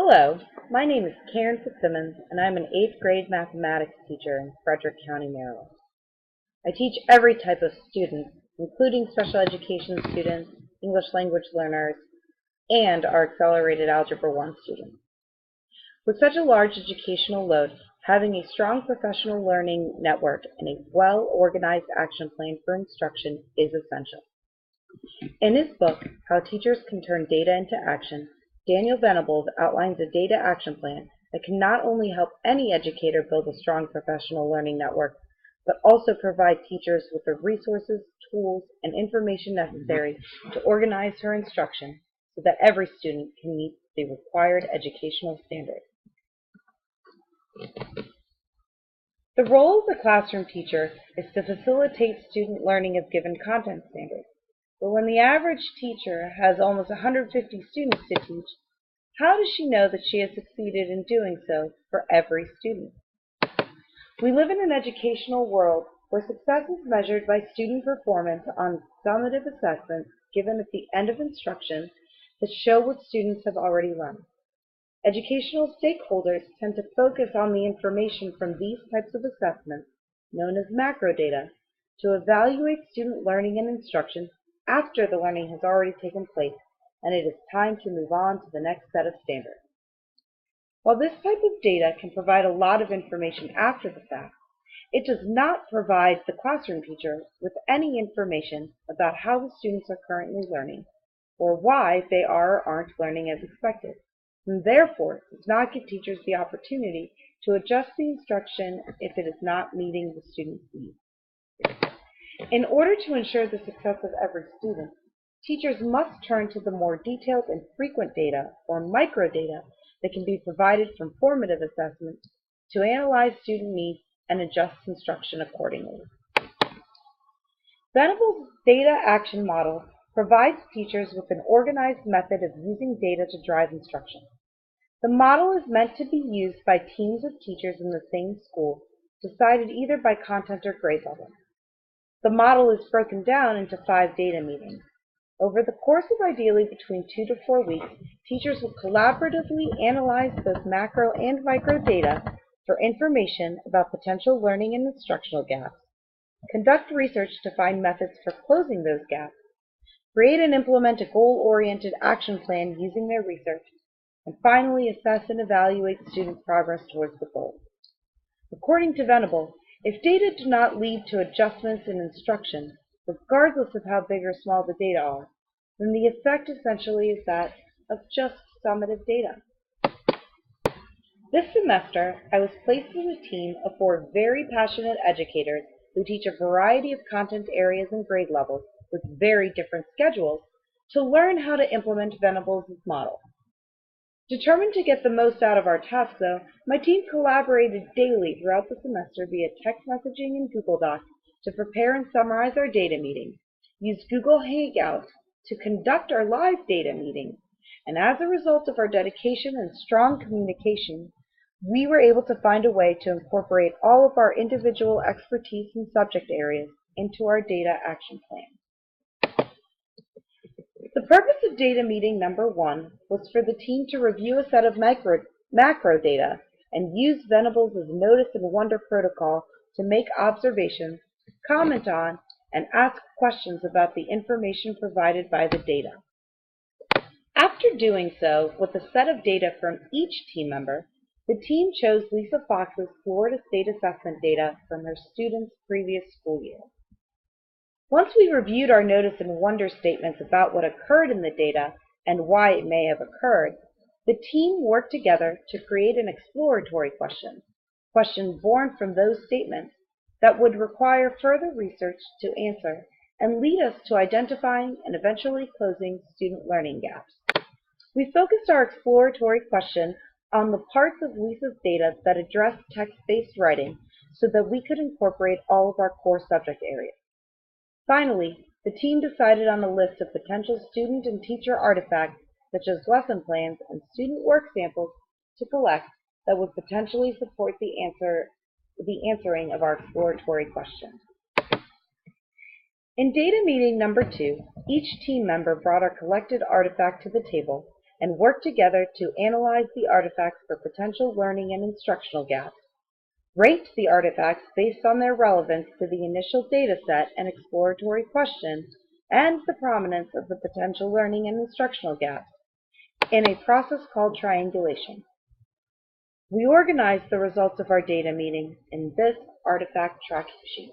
Hello, my name is Karen Fitzsimmons, and I'm an 8th grade mathematics teacher in Frederick County, Maryland. I teach every type of student, including special education students, English language learners, and our accelerated Algebra 1 students. With such a large educational load, having a strong professional learning network and a well-organized action plan for instruction is essential. In his book, How Teachers Can Turn Data into Action, Daniel Venables outlines a data action plan that can not only help any educator build a strong professional learning network, but also provide teachers with the resources, tools, and information necessary to organize her instruction so that every student can meet the required educational standards. The role of the classroom teacher is to facilitate student learning of given content standards. But when the average teacher has almost 150 students to teach, how does she know that she has succeeded in doing so for every student? We live in an educational world where success is measured by student performance on summative assessments given at the end of instruction that show what students have already learned. Educational stakeholders tend to focus on the information from these types of assessments, known as macro data, to evaluate student learning and instruction after the learning has already taken place and it is time to move on to the next set of standards. While this type of data can provide a lot of information after the fact, it does not provide the classroom teacher with any information about how the students are currently learning or why they are or aren't learning as expected, and therefore does not give teachers the opportunity to adjust the instruction if it is not meeting the student's needs. In order to ensure the success of every student, teachers must turn to the more detailed and frequent data, or microdata, that can be provided from formative assessments to analyze student needs and adjust instruction accordingly. Venables' data action model provides teachers with an organized method of using data to drive instruction. The model is meant to be used by teams of teachers in the same school, decided either by content or grade level. The model is broken down into 5 data meetings. Over the course of ideally between 2 to 4 weeks, teachers will collaboratively analyze both macro and micro data for information about potential learning and instructional gaps, conduct research to find methods for closing those gaps, create and implement a goal-oriented action plan using their research, and finally assess and evaluate student progress towards the goal. According to Venables, if data do not lead to adjustments in instruction, regardless of how big or small the data are, then the effect essentially is that of just summative data. This semester, I was placed in a team of 4 very passionate educators who teach a variety of content areas and grade levels with very different schedules to learn how to implement Venables' model. Determined to get the most out of our task, though, my team collaborated daily throughout the semester via text messaging and Google Docs to prepare and summarize our data meetings, used Google Hangouts to conduct our live data meetings, and as a result of our dedication and strong communication, we were able to find a way to incorporate all of our individual expertise and subject areas into our data action plan. The purpose of data meeting number 1 was for the team to review a set of macro data and use Venables' Notice and Wonder protocol to make observations, comment on, and ask questions about the information provided by the data. After doing so with a set of data from each team member, the team chose Lisa Fox's Florida State Assessment data from her students' previous school year. Once we reviewed our Notice and Wonder statements about what occurred in the data and why it may have occurred, the team worked together to create an exploratory question born from those statements that would require further research to answer and lead us to identifying and eventually closing student learning gaps. We focused our exploratory question on the parts of Lisa's data that addressed text-based writing so that we could incorporate all of our core subject areas. Finally, the team decided on a list of potential student and teacher artifacts such as lesson plans and student work samples to collect that would potentially support the answering of our exploratory question. In data meeting number 2, each team member brought our collected artifact to the table and worked together to analyze the artifacts for potential learning and instructional gaps, ranked the artifacts based on their relevance to the initial data set and exploratory question, and the prominence of the potential learning and instructional gaps, in a process called triangulation. We organized the results of our data meeting in this artifact tracking sheet.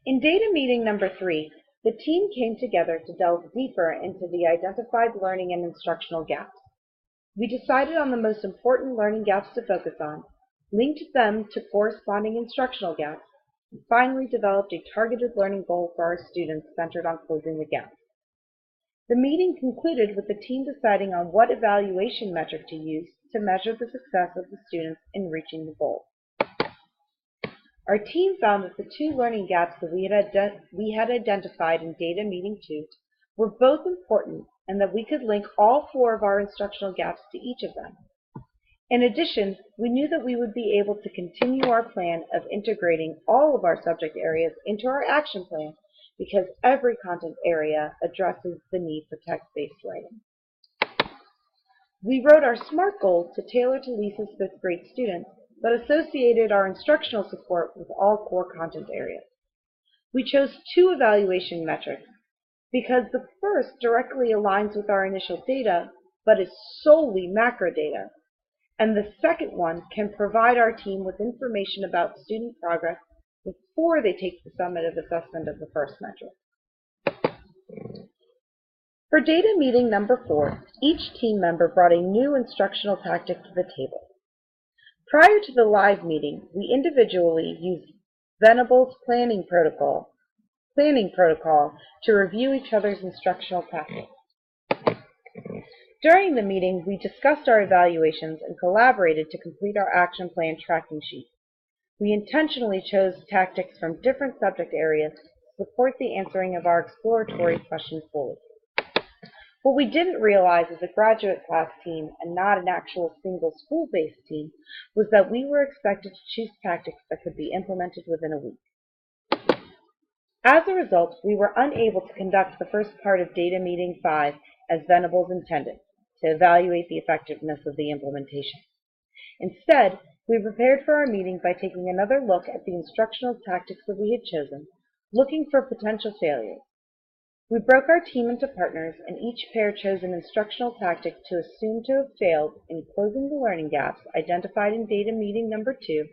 In data meeting number 3, the team came together to delve deeper into the identified learning and instructional gaps. We decided on the most important learning gaps to focus on, linked them to corresponding instructional gaps, and finally developed a targeted learning goal for our students centered on closing the gaps. The meeting concluded with the team deciding on what evaluation metric to use to measure the success of the students in reaching the goal. Our team found that the 2 learning gaps that we had identified in data meeting 2 were both important and that we could link all 4 of our instructional gaps to each of them. In addition, we knew that we would be able to continue our plan of integrating all of our subject areas into our action plan because every content area addresses the need for text-based writing. We wrote our SMART goal to tailor to Lisa's 5th grade students, but associated our instructional support with all core content areas. We chose 2 evaluation metrics because the first directly aligns with our initial data, but is solely macro data, and the second one can provide our team with information about student progress before they take the summative assessment of the first metric. For data meeting number 4, each team member brought a new instructional tactic to the table. Prior to the live meeting, we individually used Venable's planning protocol to review each other's instructional tactics. During the meeting, we discussed our evaluations and collaborated to complete our action plan tracking sheet. We intentionally chose tactics from different subject areas to support the answering of our exploratory question fully. What we didn't realize as a graduate class team and not an actual single school-based team was that we were expected to choose tactics that could be implemented within a week. As a result, we were unable to conduct the first part of data meeting 5 as Venables intended, to evaluate the effectiveness of the implementation. Instead, we prepared for our meeting by taking another look at the instructional tactics that we had chosen, looking for potential failures. We broke our team into partners, and each pair chose an instructional tactic to assume to have failed in closing the learning gaps identified in data meeting number 2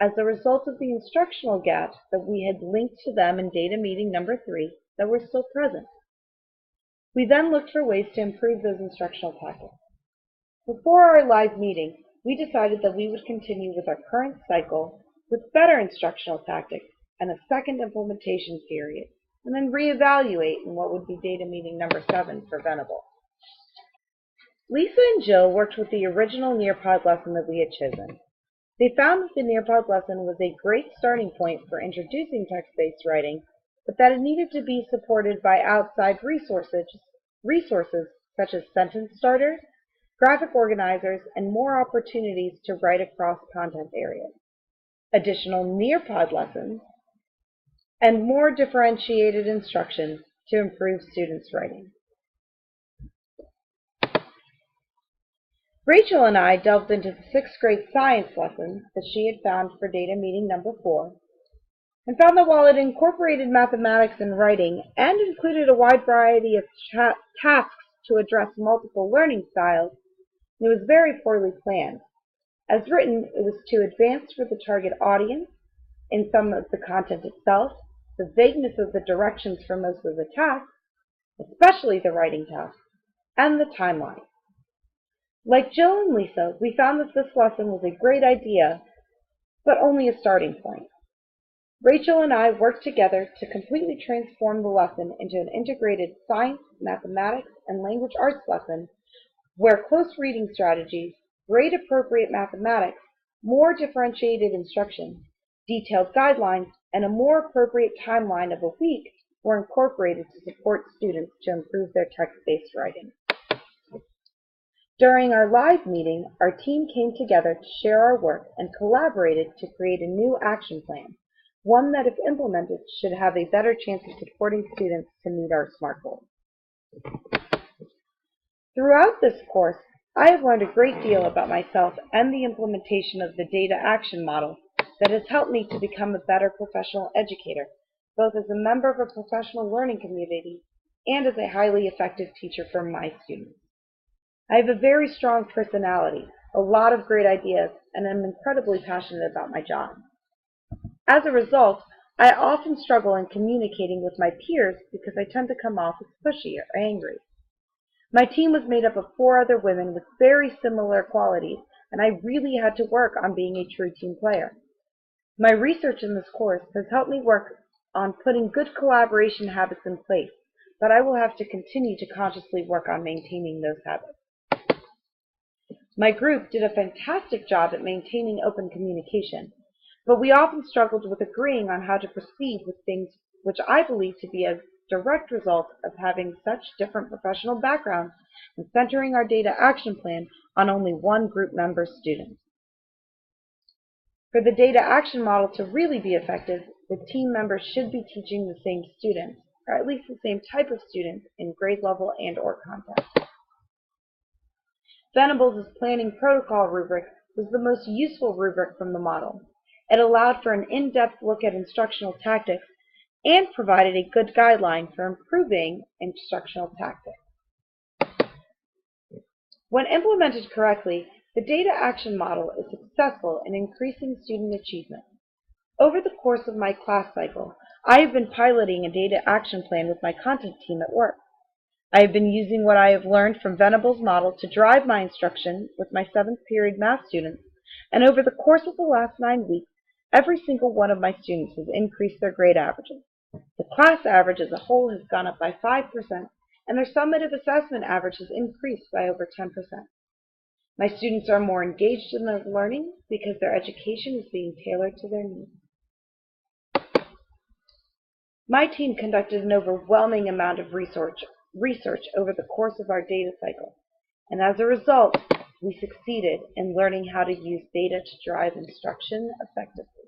as a result of the instructional gaps that we had linked to them in data meeting number 3 that were still present. We then looked for ways to improve those instructional tactics. Before our live meeting, we decided that we would continue with our current cycle with better instructional tactics and a second implementation period, and then reevaluate in what would be data meeting number 7 for Venable. Lisa and Jill worked with the original Nearpod lesson that we had chosen. They found that the Nearpod lesson was a great starting point for introducing text-based writing, but that it needed to be supported by outside resources such as sentence starters, graphic organizers, and more opportunities to write across content areas, additional Nearpod lessons, and more differentiated instruction to improve students' writing. Rachel and I delved into the 6th grade science lesson that she had found for data meeting number 4, and found that while it incorporated mathematics and writing and included a wide variety of tasks to address multiple learning styles, it was very poorly planned. As written, it was too advanced for the target audience in some of the content itself, the vagueness of the directions for most of the tasks, especially the writing tasks, and the timeline. Like Jill and Lisa, we found that this lesson was a great idea, but only a starting point. Rachel and I worked together to completely transform the lesson into an integrated science, mathematics, and language arts lesson where close reading strategies, grade-appropriate mathematics, more differentiated instruction, detailed guidelines, and a more appropriate timeline of a week were incorporated to support students to improve their text-based writing. During our live meeting, our team came together to share our work and collaborated to create a new action plan, one that if implemented should have a better chance of supporting students to meet our SMART goals. Throughout this course, I have learned a great deal about myself and the implementation of the data action model that has helped me to become a better professional educator, both as a member of a professional learning community and as a highly effective teacher for my students. I have a very strong personality, a lot of great ideas, and am incredibly passionate about my job. As a result, I often struggle in communicating with my peers because I tend to come off as pushy or angry. My team was made up of 4 other women with very similar qualities, and I really had to work on being a true team player. My research in this course has helped me work on putting good collaboration habits in place, but I will have to continue to consciously work on maintaining those habits. My group did a fantastic job at maintaining open communication, but we often struggled with agreeing on how to proceed with things which I believe to be a direct result of having such different professional backgrounds and centering our data action plan on only one group member's students. For the data action model to really be effective, the team members should be teaching the same students, or at least the same type of students in grade level and/or content. Venables' planning protocol rubric was the most useful rubric from the model. It allowed for an in-depth look at instructional tactics and provided a good guideline for improving instructional tactics. When implemented correctly, the data action model is successful in increasing student achievement. Over the course of my class cycle, I have been piloting a data action plan with my content team at work. I have been using what I have learned from Venables' model to drive my instruction with my 7th period math students, and over the course of the last 9 weeks, every single one of my students has increased their grade averages. The class average as a whole has gone up by 5%, and their summative assessment average has increased by over 10%. My students are more engaged in their learning because their education is being tailored to their needs. My team conducted an overwhelming amount of research over the course of our data cycle, and as a result, we succeeded in learning how to use data to drive instruction effectively.